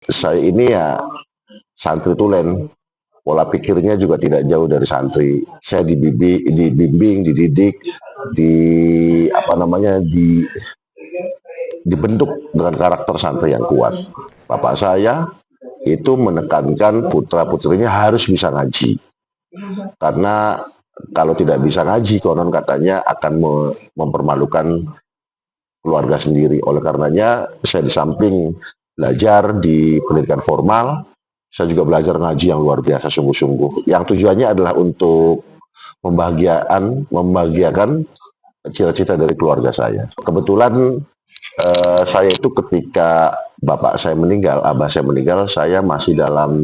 Saya ini ya santri tulen, pola pikirnya juga tidak jauh dari santri. Saya dibimbing, dididik, di apa namanya, dibentuk dengan karakter santri yang kuat. Bapak saya itu menekankan putra-putrinya harus bisa ngaji. Karena kalau tidak bisa ngaji, konon katanya akan mempermalukan keluarga sendiri. Oleh karenanya, saya di samping belajar di pendidikan formal, saya juga belajar ngaji yang luar biasa sungguh-sungguh. Yang tujuannya adalah untuk membahagiakan cita-cita dari keluarga saya. Kebetulan saya itu ketika bapak saya meninggal, abah saya meninggal, saya masih dalam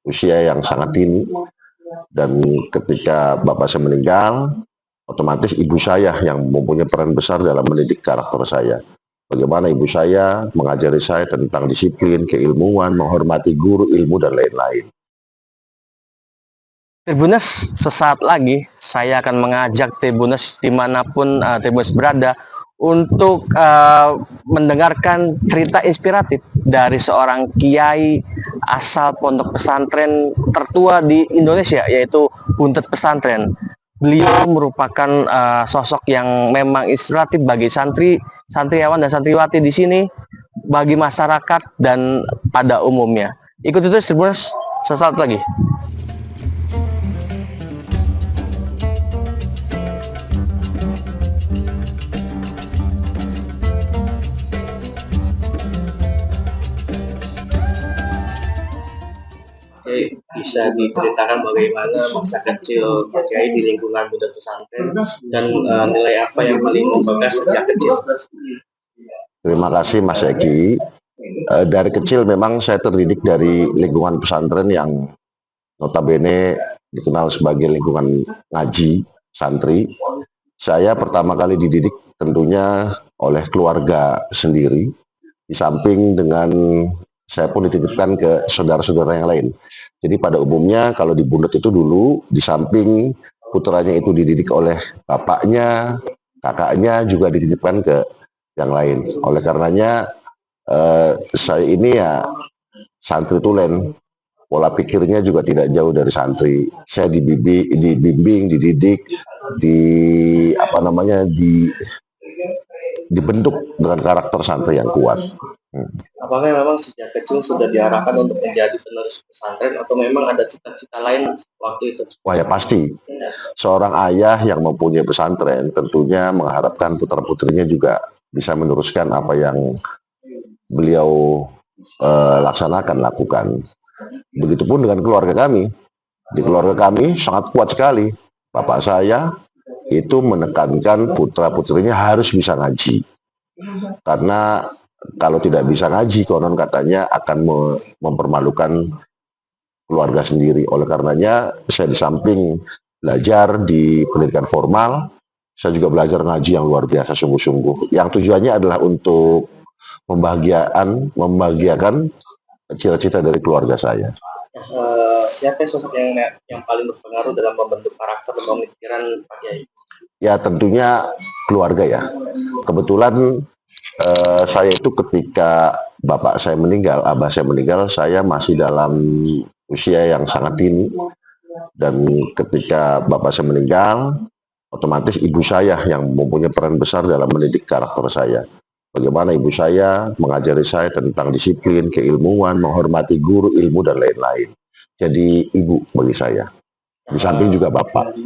usia yang sangat dini. Dan ketika bapak saya meninggal, otomatis ibu saya yang mempunyai peran besar dalam mendidik karakter saya. Bagaimana ibu saya mengajari saya tentang disiplin, keilmuan, menghormati guru, ilmu, dan lain-lain. Tribuners, sesaat lagi saya akan mengajak Tribuners dimanapun Tribuners berada untuk mendengarkan cerita inspiratif dari seorang kiai asal pondok pesantren tertua di Indonesia, yaitu Buntet Pesantren. Beliau merupakan sosok yang memang inspiratif bagi santriawan dan santriwati di sini, bagi masyarakat dan pada umumnya. Ikuti terus Tribuners, sesaat lagi. Bisa diceritakan bagaimana masa kecil Pak Kiai di lingkungan Buntet Pesantren dan nilai apa yang paling membekas sejak kecil? Terima kasih Mas Eki. Dari kecil memang saya terdidik dari lingkungan pesantren yang notabene dikenal sebagai lingkungan ngaji, santri. Saya pertama kali dididik tentunya oleh keluarga sendiri, di samping dengan saya pun dititipkan ke saudara-saudara yang lain. Jadi pada umumnya kalau di Buntet itu dulu, di samping putranya itu dididik oleh bapaknya, kakaknya juga dititipkan ke yang lain. Oleh karenanya saya ini ya santri tulen, pola pikirnya juga tidak jauh dari santri. Saya dibimbing, dididik, dibentuk dengan karakter santri yang kuat. Apakah memang sejak kecil sudah diarahkan untuk menjadi penerus pesantren atau memang ada cita-cita lain waktu itu? Wah ya pasti. Seorang ayah yang mempunyai pesantren tentunya mengharapkan putra-putrinya juga bisa meneruskan apa yang beliau lakukan. Begitupun dengan keluarga kami. Di keluarga kami sangat kuat sekali. Bapak saya itu menekankan putra-putrinya harus bisa ngaji. Karena kalau tidak bisa ngaji, konon katanya akan mempermalukan keluarga sendiri. Oleh karenanya, saya di samping belajar di pendidikan formal, saya juga belajar ngaji yang luar biasa sungguh-sungguh. Yang tujuannya adalah untuk membahagiakan cita-cita dari keluarga saya. Siapa sosok yang paling berpengaruh dalam membentuk karakter dan pemikiran Pak Kiai? Ya tentunya keluarga ya. Kebetulan saya itu ketika bapak saya meninggal, abah saya meninggal, saya masih dalam usia yang sangat dini. Dan ketika bapak saya meninggal, otomatis ibu saya yang mempunyai peran besar dalam mendidik karakter saya. Bagaimana ibu saya mengajari saya tentang disiplin, keilmuan, menghormati guru, ilmu, dan lain-lain. Jadi ibu bagi saya. Di samping juga bapak.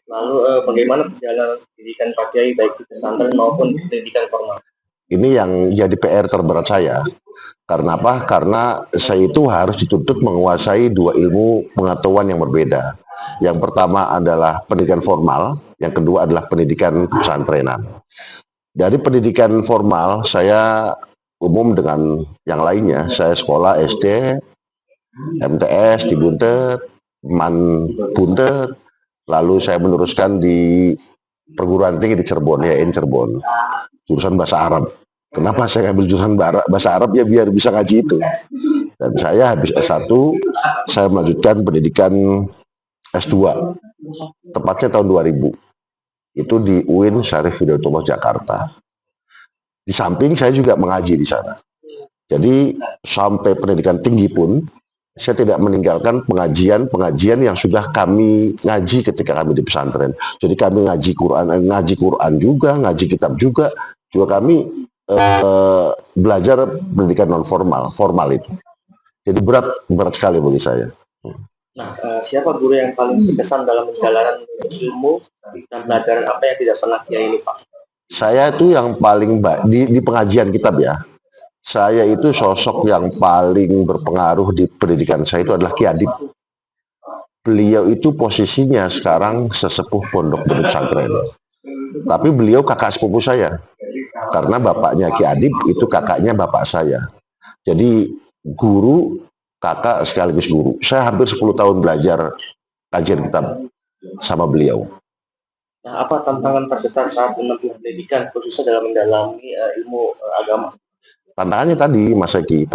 Lalu bagaimana perjalanan pendidikan Pak Kiai baik di pesantren maupun pendidikan formal? Ini yang jadi PR terberat saya. Karena apa? Karena saya itu harus dituntut menguasai dua ilmu pengetahuan yang berbeda. Yang pertama adalah pendidikan formal, yang kedua adalah pendidikan pesantrenan. Dari pendidikan formal, saya umum dengan yang lainnya. Saya sekolah SD, MTS di Buntet, Man Buntet, lalu saya meneruskan di perguruan tinggi di Cirebon, Cirebon, jurusan bahasa Arab. Kenapa saya ambil jurusan bahasa Arab? Ya biar bisa ngaji itu. Dan saya habis S1, saya melanjutkan pendidikan S2, tepatnya tahun 2000. Itu di UIN Syarif Hidayatullah Jakarta. Di samping saya juga mengaji di sana. Jadi sampai pendidikan tinggi pun saya tidak meninggalkan pengajian-pengajian yang sudah kami ngaji ketika kami di pesantren. Jadi kami ngaji Quran juga, ngaji kitab juga kami belajar pendidikan non formal, formal itu. Jadi berat sekali bagi saya. Nah, siapa guru yang paling berkesan dalam perjalanan ilmu dan pelajaran apa yang tidak pernah Kiai lupa? Saya itu yang paling di pengajian kitab ya. Saya itu sosok yang paling berpengaruh di pendidikan saya itu adalah Ki Adib. Beliau itu posisinya sekarang sesepuh pondok dan pesantren. Tapi beliau kakak sepupu saya. Karena bapaknya Ki Adib itu kakaknya bapak saya. Jadi guru, kakak sekaligus guru. Saya hampir 10 tahun belajar kajian kitab sama beliau. Nah, apa tantangan terbesar saat menempuh pendidikan, khususnya dalam mendalami ilmu agama? Tantangannya tadi, Mas Eki,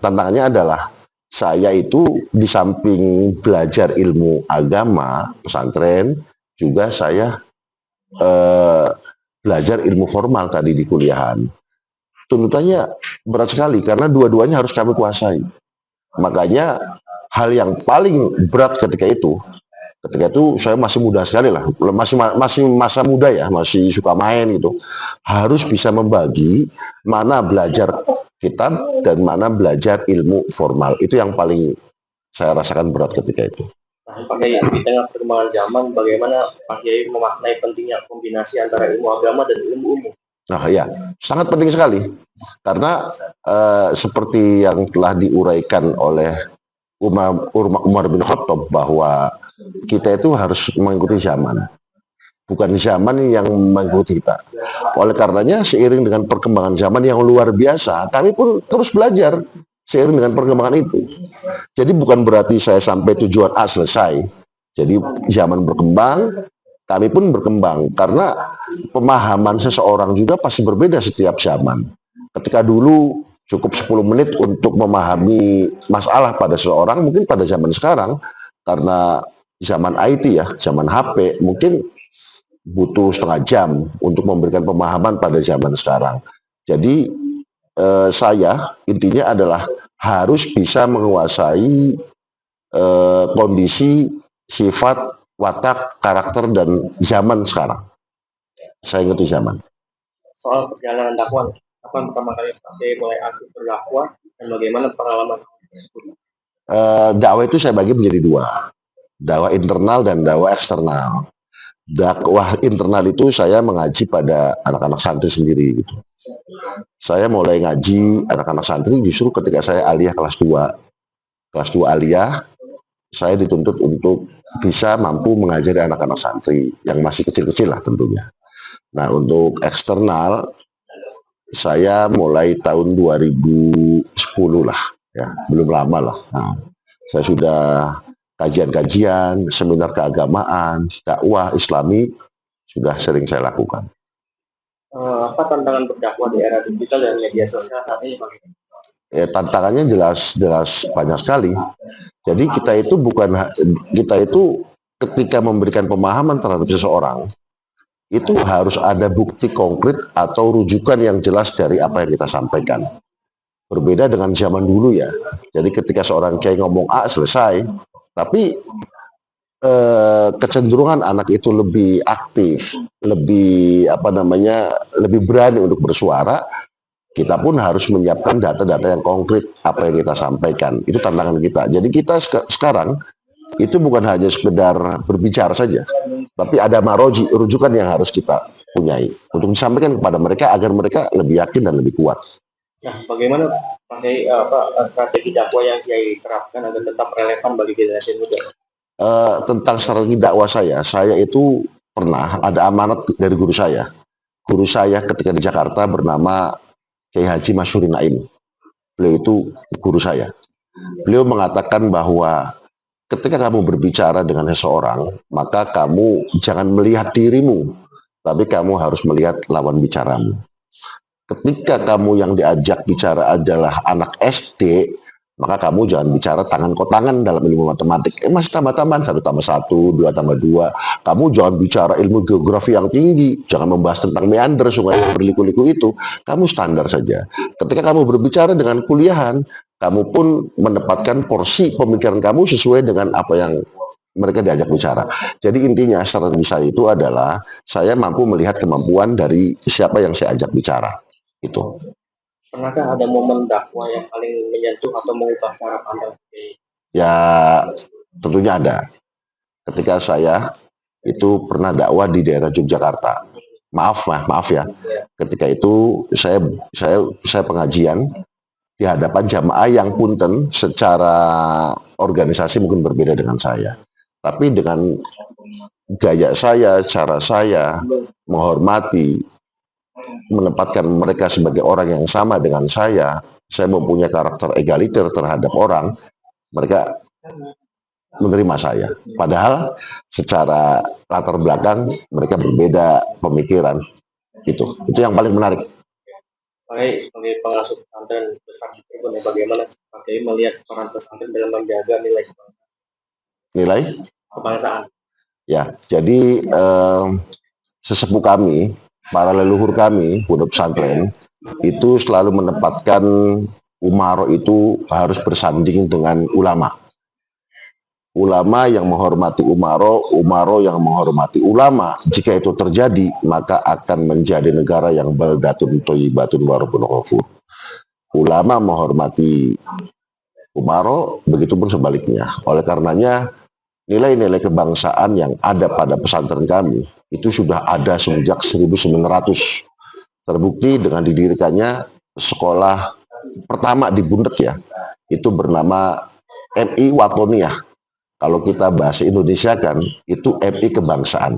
tantangannya adalah saya itu di samping belajar ilmu agama, pesantren, juga saya belajar ilmu formal tadi di kuliahan. Tuntutannya berat sekali karena dua-duanya harus kami kuasai. Makanya hal yang paling berat ketika itu saya masih muda sekali lah, masih masa muda ya, masih suka main gitu. Harus bisa membagi mana belajar kitab dan mana belajar ilmu formal. Itu yang paling saya rasakan berat ketika itu. Nah, Pak Kiai, di tengah perkembangan zaman, bagaimana Pak Kiai memaknai pentingnya kombinasi antara ilmu agama dan ilmu umum? Nah ya, sangat penting sekali. Karena seperti yang telah diuraikan oleh Umar bin Khattab bahwa kita itu harus mengikuti zaman. Bukan zaman yang mengikuti kita. Oleh karenanya seiring dengan perkembangan zaman yang luar biasa, kami pun terus belajar seiring dengan perkembangan itu. Jadi bukan berarti saya sampai tujuan A selesai. Jadi zaman berkembang, kami pun berkembang. Karena pemahaman seseorang juga pasti berbeda setiap zaman. Ketika dulu cukup 10 menit untuk memahami masalah pada seseorang, mungkin pada zaman sekarang, karena zaman IT ya, zaman HP, mungkin butuh setengah jam untuk memberikan pemahaman pada zaman sekarang. Jadi saya intinya adalah harus bisa menguasai kondisi, sifat, watak, karakter, dan zaman sekarang. Saya ngerti zaman. Soal perjalanan dakwah, kapan pertama kali Pak Kiai mulai aktif berdakwah dan bagaimana pengalaman tersebut? Dakwah itu saya bagi menjadi dua. Dakwah internal dan dakwah eksternal. Dakwah internal itu saya mengaji pada anak-anak santri sendiri gitu. Saya mulai ngaji anak-anak santri justru ketika saya aliyah kelas 2. Kelas 2 aliyah, saya dituntut untuk bisa mampu mengajari anak-anak santri yang masih kecil-kecil lah tentunya. Nah, untuk eksternal saya mulai tahun 2010 lah ya, belum lama lah. Nah, saya sudah kajian-kajian, seminar keagamaan, dakwah Islami sudah sering saya lakukan. Apa tantangan berdakwah di era digital dan media sosial saat ini, Pak? Tantangannya jelas banyak sekali. Jadi kita itu ketika memberikan pemahaman terhadap seseorang itu harus ada bukti konkret atau rujukan yang jelas dari apa yang kita sampaikan. Berbeda dengan zaman dulu ya. Jadi ketika seorang kiai ngomong A selesai. Tapi kecenderungan anak itu lebih aktif, lebih lebih berani untuk bersuara. Kita pun harus menyiapkan data-data yang konkret apa yang kita sampaikan. Itu tantangan kita. Jadi kita sekarang itu bukan hanya sekedar berbicara saja, tapi ada maroji, rujukan yang harus kita punyai untuk disampaikan kepada mereka agar mereka lebih yakin dan lebih kuat. Nah, bagaimana pakai strategi dakwah yang Kiai terapkan agar tetap relevan bagi generasi muda? Tentang strategi dakwah saya itu pernah ada amanat dari guru saya. Guru saya ketika di Jakarta bernama Kiai Haji Masyuri Naim. Beliau itu guru saya. Beliau mengatakan bahwa ketika kamu berbicara dengan seseorang, maka kamu jangan melihat dirimu, tapi kamu harus melihat lawan bicaramu. Ketika kamu yang diajak bicara adalah anak SD, Maka kamu jangan bicara tangan kotangan dalam ilmu matematik. Masih tambah-tambahan, 1+1, 2+2. Kamu jangan bicara ilmu geografi yang tinggi. Jangan membahas tentang meander, sungai yang berliku-liku itu. Kamu standar saja. Ketika kamu berbicara dengan kuliahan, kamu pun menempatkan porsi pemikiran kamu sesuai dengan apa yang mereka diajak bicara. Jadi intinya strategi saya itu adalah saya mampu melihat kemampuan dari siapa yang saya ajak bicara. Itu. Pernahkah ada momen dakwah yang paling menyentuh atau mengubah cara pandang Kiai? Ya tentunya ada. Ketika saya itu pernah dakwah di daerah Yogyakarta. Maaf ya. Ketika itu saya pengajian di hadapan jamaah yang punten secara organisasi mungkin berbeda dengan saya. Tapi dengan gaya saya, cara saya menghormati, menempatkan mereka sebagai orang yang sama dengan saya mempunyai karakter egaliter terhadap orang, mereka menerima saya. Padahal secara latar belakang mereka berbeda pemikiran. Itu yang paling menarik. Baik, sebagai pengasuh pesantren besar di Cirebon, bagaimana Pak Kiai melihat peran pesantren dalam menjaga Nilai? kebangsaan? Ya, jadi sesepuh kami, para leluhur kami, pondok pesantren, itu selalu menempatkan umaro itu harus bersanding dengan ulama. Ulama yang menghormati umaro, umaro yang menghormati ulama. Jika itu terjadi, maka akan menjadi negara yang baldatun thayyibatun wa rabbun ghafur. Ulama menghormati umaro, begitupun sebaliknya. Oleh karenanya, nilai-nilai kebangsaan yang ada pada pesantren kami itu sudah ada sejak 1900. Terbukti dengan didirikannya sekolah pertama di Bundet ya, itu bernama MI Watoniyah. Kalau kita bahasa Indonesia kan, itu MI kebangsaan.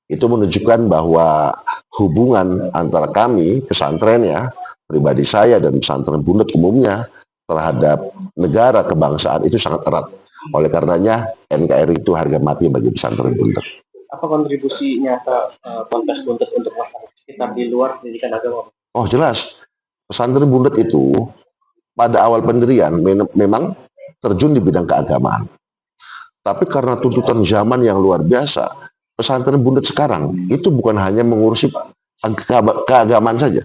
Itu menunjukkan bahwa hubungan antara kami, pesantren ya, pribadi saya dan pesantren Bundet umumnya, terhadap negara kebangsaan itu sangat erat. Oleh karenanya, NKRI itu harga mati bagi pesantren Bundet. Apa kontribusi nyata Ponpes Buntet untuk masyarakat sekitar di luar pendidikan agama? Oh jelas, pesantren Bundet itu pada awal pendirian memang terjun di bidang keagamaan. Tapi karena tuntutan zaman yang luar biasa, pesantren Bundet sekarang itu bukan hanya mengurusi keagamaan saja,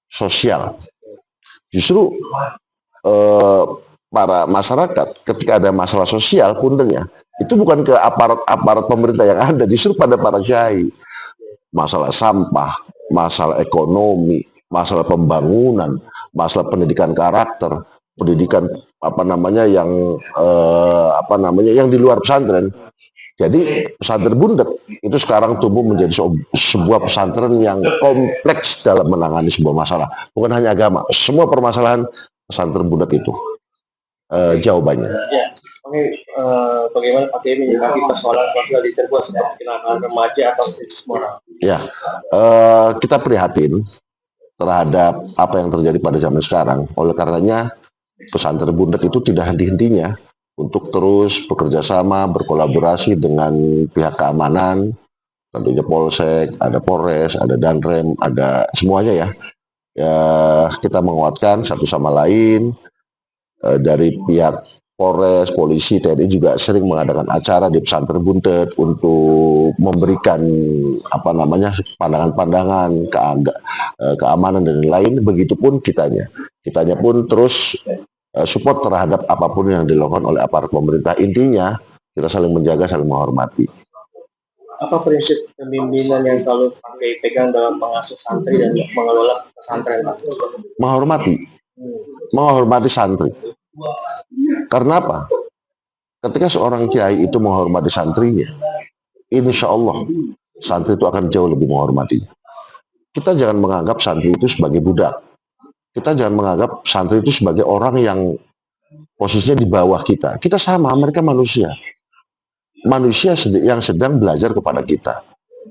sosial. Justru para masyarakat ketika ada masalah sosial puntennya, itu bukan ke aparat pemerintah yang ada, justru pada para kiai. Masalah sampah, masalah ekonomi, masalah pembangunan, masalah pendidikan karakter, pendidikan yang di luar pesantren. Jadi pesantren Bundet itu sekarang tumbuh menjadi sebuah pesantren yang kompleks dalam menangani sebuah masalah. Bukan hanya agama, semua permasalahan pesantren Bundet itu jawabannya. Ya, bagaimana Pak Kiai menyikapi persoalan sosial di Cirebon seperti kenakalan remaja atau krisis moral? Ya, kita prihatin terhadap apa yang terjadi pada zaman sekarang. Oleh karenanya pesantren Bundet itu tidak henti-hentinya untuk terus bekerja sama, berkolaborasi dengan pihak keamanan, tentunya Polsek, ada Polres, ada Danrem, ada semuanya ya. Ya, kita menguatkan satu sama lain. Dari pihak Polres, polisi, TNI juga sering mengadakan acara di pesantren Buntet untuk memberikan pandangan-pandangan, keamanan dan lain-lain. Begitupun kitanya pun terus support terhadap apapun yang dilakukan oleh aparat pemerintah. Intinya kita saling menjaga, saling menghormati. Apa prinsip kepemimpinan yang selalu Kiai pegang dalam mengasuh santri dan mengelola pesantren? Menghormati santri. Karena apa? Ketika seorang kiai itu menghormati santrinya, insya Allah santri itu akan jauh lebih menghormatinya. Kita jangan menganggap santri itu sebagai budak. Kita jangan menganggap santri itu sebagai orang yang posisinya di bawah kita. Kita sama, mereka manusia. Manusia yang sedang belajar kepada kita.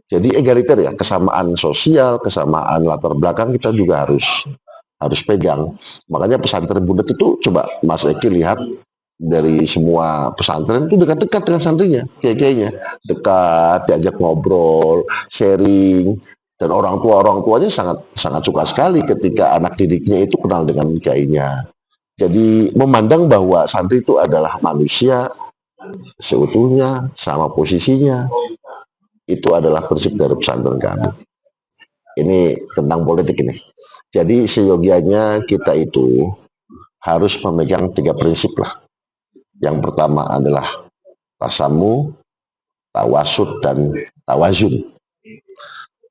Jadi egaliter ya, kesamaan sosial, kesamaan latar belakang kita juga harus pegang. Makanya pesantren Bundet itu coba Mas Eki lihat dari semua pesantren itu dekat-dekat dengan santrinya, kiai-kiainya, dekat, diajak ngobrol, sharing, dan orang tuanya sangat suka sekali ketika anak didiknya itu kenal dengan kiainya. Jadi memandang bahwa santri itu adalah manusia seutuhnya, sama posisinya, itu adalah prinsip dari pesantren kami. Ini tentang politik ini. Jadi seyogianya kita itu harus memegang 3 prinsip lah. Yang pertama adalah tasamu, tawasud, dan tawazun.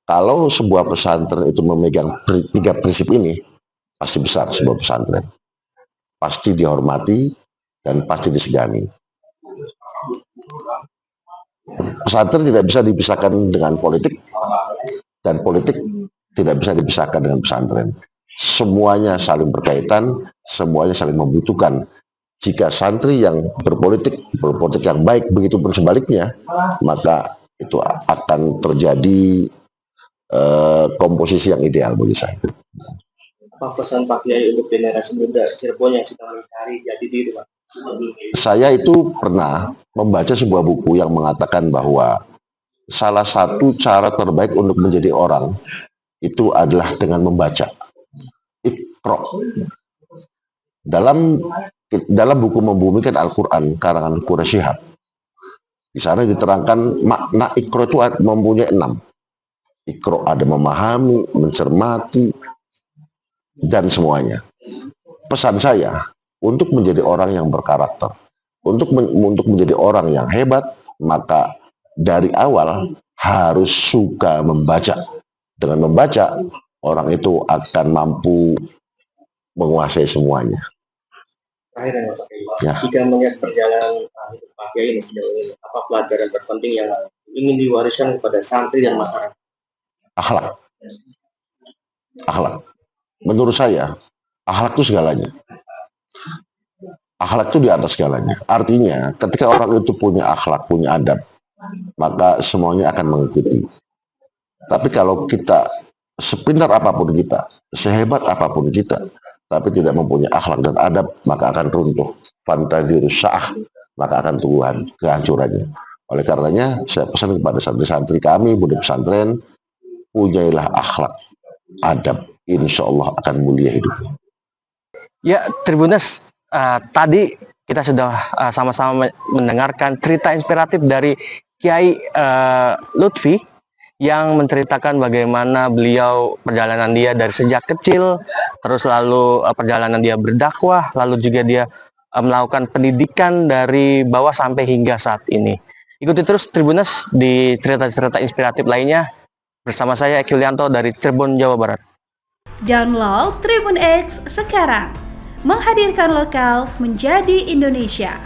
Kalau sebuah pesantren itu memegang 3 prinsip ini, pasti besar sebuah pesantren. Pasti dihormati dan pasti disegani. Pesantren tidak bisa dipisahkan dengan politik, dan politik tidak bisa dipisahkan dengan pesantren. Semuanya saling berkaitan, semuanya saling membutuhkan. Jika santri yang berpolitik yang baik, begitu pun sebaliknya, maka itu akan terjadi komposisi yang ideal bagi saya. Apa pesan Pak Kiai untuk generasi muda Cirebon yang sedang mencari jati diri, Pak? Saya itu pernah membaca sebuah buku yang mengatakan bahwa salah satu cara terbaik untuk menjadi orang itu adalah dengan membaca. Iqra. Dalam buku Membumikan Al-Quran karangan Quraish Shihab, di sana diterangkan makna Iqra itu mempunyai 6. Iqra ada memahami, mencermati, dan semuanya. Pesan saya untuk menjadi orang yang berkarakter, untuk menjadi orang yang hebat, maka dari awal harus suka membaca. Dengan membaca, orang itu akan mampu menguasai semuanya. Terakhir Pak Kiai, Ya. jika melihat perjalanan hidup Pak Kiai ini sejauh ini, apa pelajaran terpenting yang ingin diwariskan kepada santri dan masyarakat? Akhlak. Akhlak. Menurut saya, akhlak itu segalanya. Akhlak itu di atas segalanya. Artinya, ketika orang itu punya akhlak, punya adab, maka semuanya akan mengikuti. Tapi kalau kita sepintar apapun kita, sehebat apapun kita, tapi tidak mempunyai akhlak dan adab, maka akan runtuh. Fantazirus sa'ah, maka akan tungguhan kehancurannya. Oleh karenanya, saya pesan kepada santri-santri kami, budak pesantren, punyailah akhlak, adab, insya Allah akan mulia hidupnya. Ya, Tribuners, tadi kita sudah sama-sama mendengarkan cerita inspiratif dari Kiai Lutfi yang menceritakan bagaimana beliau perjalanan dia dari sejak kecil, terus lalu perjalanan dia berdakwah, lalu juga dia melakukan pendidikan dari bawah sampai hingga saat ini. Ikuti terus Tribuners di cerita-cerita inspiratif lainnya bersama saya Eki Yulianto dari Cirebon, Jawa Barat. Download Tribun X sekarang, menghadirkan lokal menjadi Indonesia.